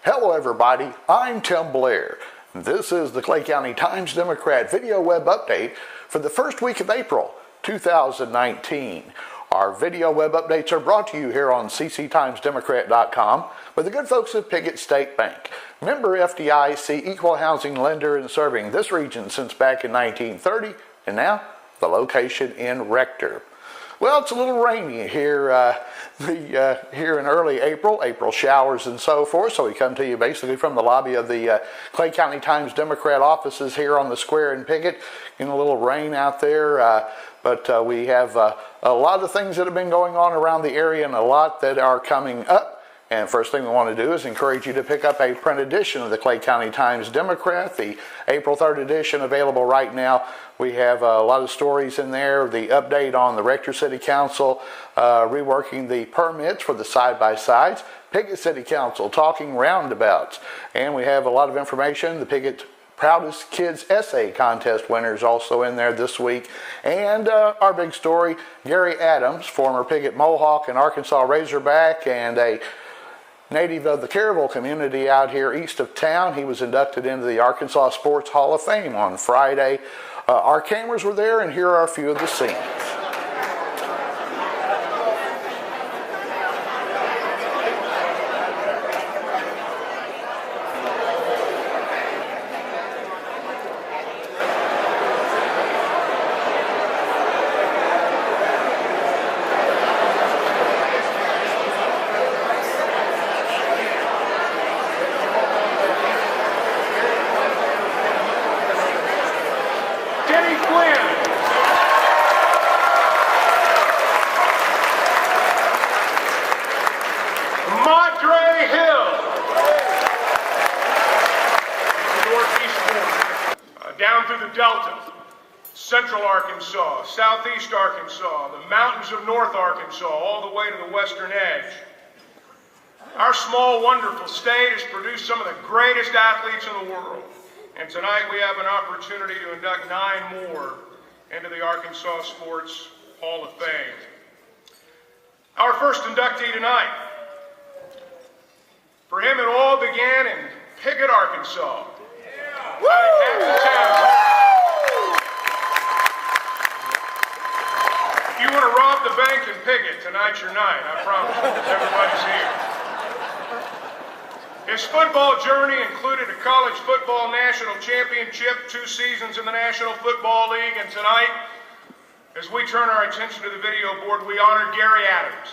Hello everybody, I'm Tim Blair. This is the Clay County Times-Democrat video web update for the first week of April 2019. Our video web updates are brought to you here on cctimesdemocrat.com by the good folks at Piggott State Bank, member FDIC, equal housing lender, and serving this region since back in 1930, and now the location in Rector. Well, it's a little rainy here here in early April showers and so forth, so we come to you basically from the lobby of the Clay County Times-Democrat offices here on the square in Piggott. A little rain out there, but we have a lot of things that have been going on around the area and a lot that are coming up. And first thing we want to do is encourage you to pick up a print edition of the Clay County Times-Democrat, the April 3rd edition, available right now. We have a lot of stories in there, the update on the Rector City Council, reworking the permits for the side-by-sides, Piggott City Council talking roundabouts, and we have a lot of information. The Piggott Proudest Kids Essay Contest winners also in there this week. And our big story, Gary Adams, former Piggott Mohawk and Arkansas Razorback, and a native of the Caryville community out here east of town. He was inducted into the Arkansas Sports Hall of Fame on Friday. Our cameras were there, and here are a few of the scenes. Down through the Delta, Central Arkansas, Southeast Arkansas, the mountains of North Arkansas, all the way to the western edge. Our small, wonderful state has produced some of the greatest athletes in the world. And tonight we have an opportunity to induct 9 more into the Arkansas Sports Hall of Fame. Our first inductee tonight, for him it all began in Piggott, Arkansas. If you want to rob the bank in Piggott, tonight's your night, I promise you. Everybody's here. His football journey included a college football national championship, 2 seasons in the National Football League, and tonight, as we turn our attention to the video board, we honor Gary Adams.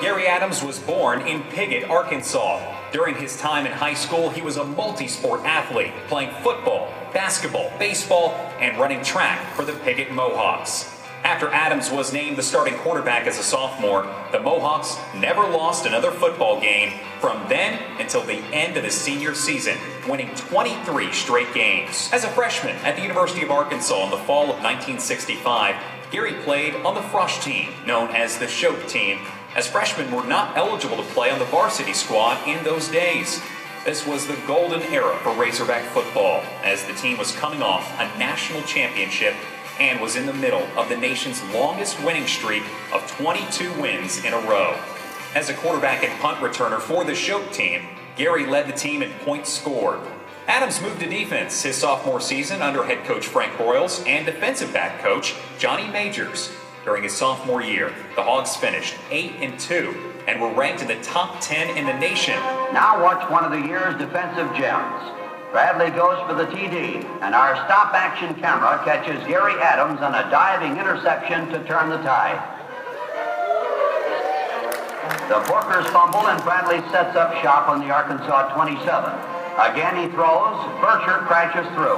Gary Adams was born in Piggott, Arkansas. During his time in high school, he was a multi-sport athlete, playing football, basketball, baseball, and running track for the Piggott Mohawks. After Adams was named the starting quarterback as a sophomore, the Mohawks never lost another football game from then until the end of the senior season, winning 23 straight games. As a freshman at the University of Arkansas in the fall of 1965, Gary played on the Frosh team, known as the Shope team, as freshmen were not eligible to play on the varsity squad in those days. This was the golden era for Razorback football, as the team was coming off a national championship and was in the middle of the nation's longest winning streak of 22 wins in a row. As a quarterback and punt returner for the Shope team, Gary led the team in points scored. Adams moved to defense his sophomore season under head coach Frank Broyles and defensive back coach Johnny Majors. During his sophomore year, the Hogs finished 8-2 and were ranked in the top 10 in the nation. Now watch one of the year's defensive gems. Bradley goes for the TD, and our stop-action camera catches Gary Adams on a diving interception to turn the tide. The Porkers fumble, and Bradley sets up shop on the Arkansas 27. Again he throws, Bircher crashes through.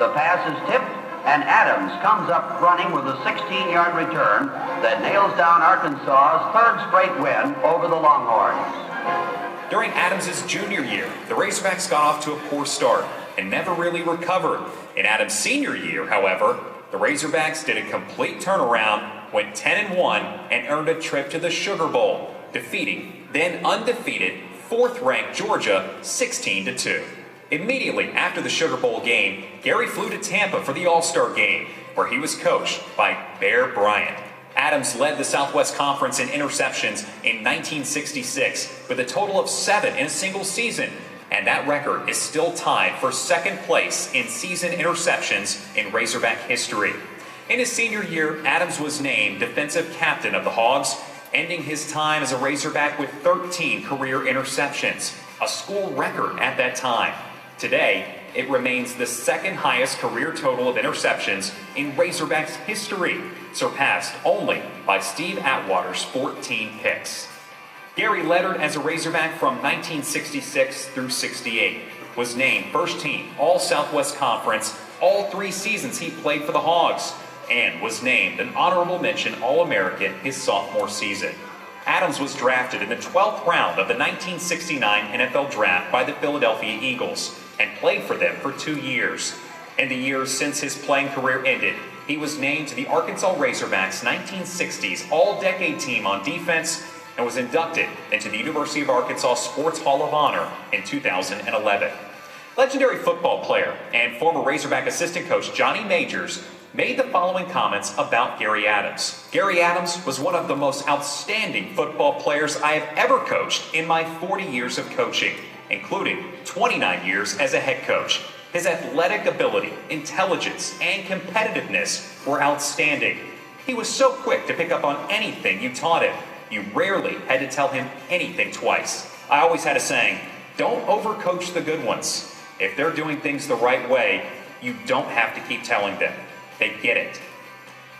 The pass is tipped, and Adams comes up running with a 16-yard return that nails down Arkansas's 3rd straight win over the Longhorns. During Adams' junior year, the Razorbacks got off to a poor start and never really recovered. In Adams' senior year, however, the Razorbacks did a complete turnaround, went 10-1, and earned a trip to the Sugar Bowl, defeating then undefeated 4th-ranked Georgia 16-2. Immediately after the Sugar Bowl game, Gary flew to Tampa for the All-Star game, where he was coached by Bear Bryant. Adams led the Southwest Conference in interceptions in 1966 with a total of 7 in a single season, and that record is still tied for second place in season interceptions in Razorback history. In his senior year, Adams was named defensive captain of the Hogs, ending his time as a Razorback with 13 career interceptions, a school record at that time. Today, it remains the second highest career total of interceptions in Razorbacks history, surpassed only by Steve Atwater's 14 picks. Gary Leonard, as a Razorback from 1966 through 68, was named first team All-Southwest Conference all 3 seasons he played for the Hogs, and was named an honorable mention All-American his sophomore season. Adams was drafted in the 12th round of the 1969 NFL Draft by the Philadelphia Eagles and played for them for 2 years. In the years since his playing career ended, he was named to the Arkansas Razorbacks 1960s All-Decade Team on defense and was inducted into the University of Arkansas Sports Hall of Honor in 2011. Legendary football player and former Razorback assistant coach Johnny Majors made the following comments about Gary Adams. Gary Adams was one of the most outstanding football players I have ever coached in my 40 years of coaching, including 29 years as a head coach. His athletic ability, intelligence, and competitiveness were outstanding. He was so quick to pick up on anything you taught him. You rarely had to tell him anything twice. I always had a saying, don't overcoach the good ones. If they're doing things the right way, you don't have to keep telling them. They get it.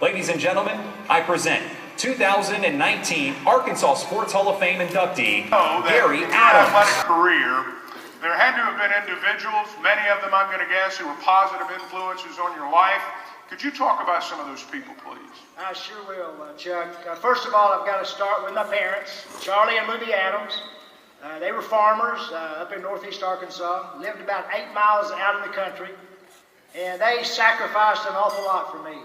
Ladies and gentlemen, I present 2019 Arkansas Sports Hall of Fame inductee, Gary Adams. Athletic career, there had to have been individuals, many of them I'm going to guess, who were positive influences on your life. Could you talk about some of those people, please? I sure will, Chuck. First of all, I've got to start with my parents, Charlie and Libby Adams. They were farmers up in northeast Arkansas, lived about 8 miles out in the country, and they sacrificed an awful lot for me.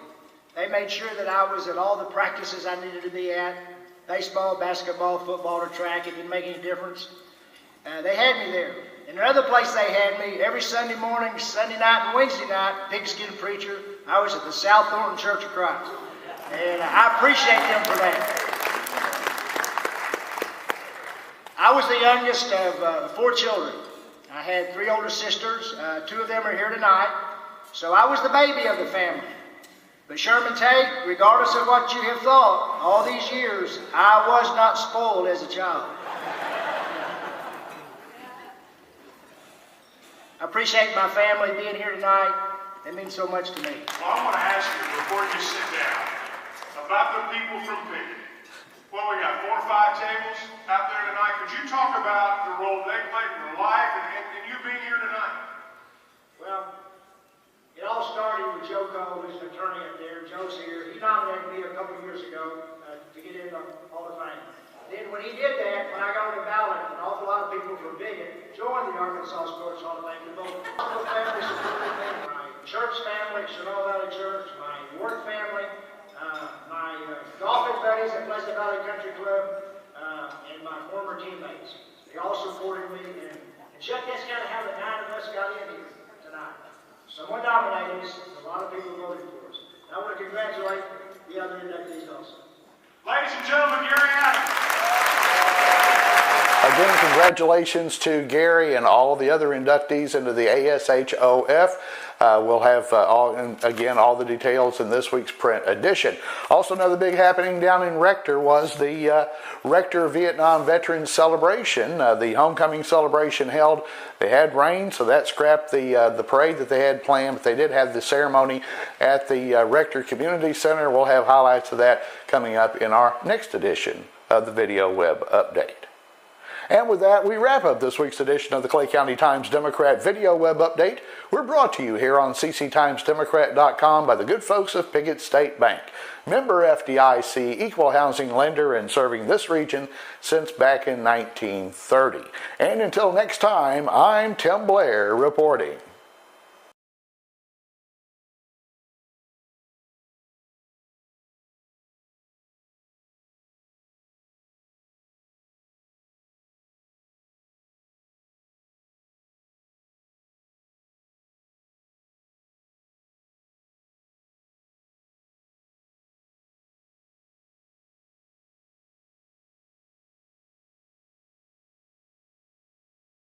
They made sure that I was at all the practices I needed to be at, baseball, basketball, football, or track. It didn't make any difference. They had me there. And another place they had me, every Sunday morning, Sunday night, and Wednesday night, pigskin preacher, I was at the South Thornton Church of Christ. And I appreciate them for that. I was the youngest of 4 children. I had 3 older sisters. 2 of them are here tonight. So I was the baby of the family. But Sherman Tate, regardless of what you have thought, all these years, I was not spoiled as a child. I appreciate my family being here tonight. They mean so much to me. Well, I want to ask you, before you sit down, about the people from Piggott. Well, we got 4 or 5 tables out there tonight. Could you talk about the role they played in your life and you being here tonight? Well, it all started with Joe Cole, who's an attorney up there. Joe's here. He nominated me a couple of years ago to get in the Hall of Fame. Then when he did that, when I got on the ballot, an awful lot of people from Piggott joined the Arkansas Sports Hall of Fame. Both my family supported me, my church family, Chenal Valley Church, my work family, my golfing buddies at Pleasant Valley Country Club, and my former teammates. They all supported me, and Chuck, that's kind of how the 9 of us got in here tonight. Someone nominated us, a lot of people voted for us. And I want to congratulate the other inductees also. Ladies and gentlemen, Gary Adams. Again, congratulations to Gary and all the other inductees into the ASHOF. We'll have, all the details in this week's print edition. Also, another big happening down in Rector was the Rector Vietnam Veterans Celebration. The homecoming celebration held. They had rain, so that scrapped the parade that they had planned, but they did have the ceremony at the Rector Community Center. We'll have highlights of that coming up in our next edition of the Video Web Update. And with that, we wrap up this week's edition of the Clay County Times-Democrat Video Web Update. We're brought to you here on cctimesdemocrat.com by the good folks of Piggott State Bank. Member FDIC, equal housing lender, and serving this region since back in 1930. And until next time, I'm Tim Blair reporting.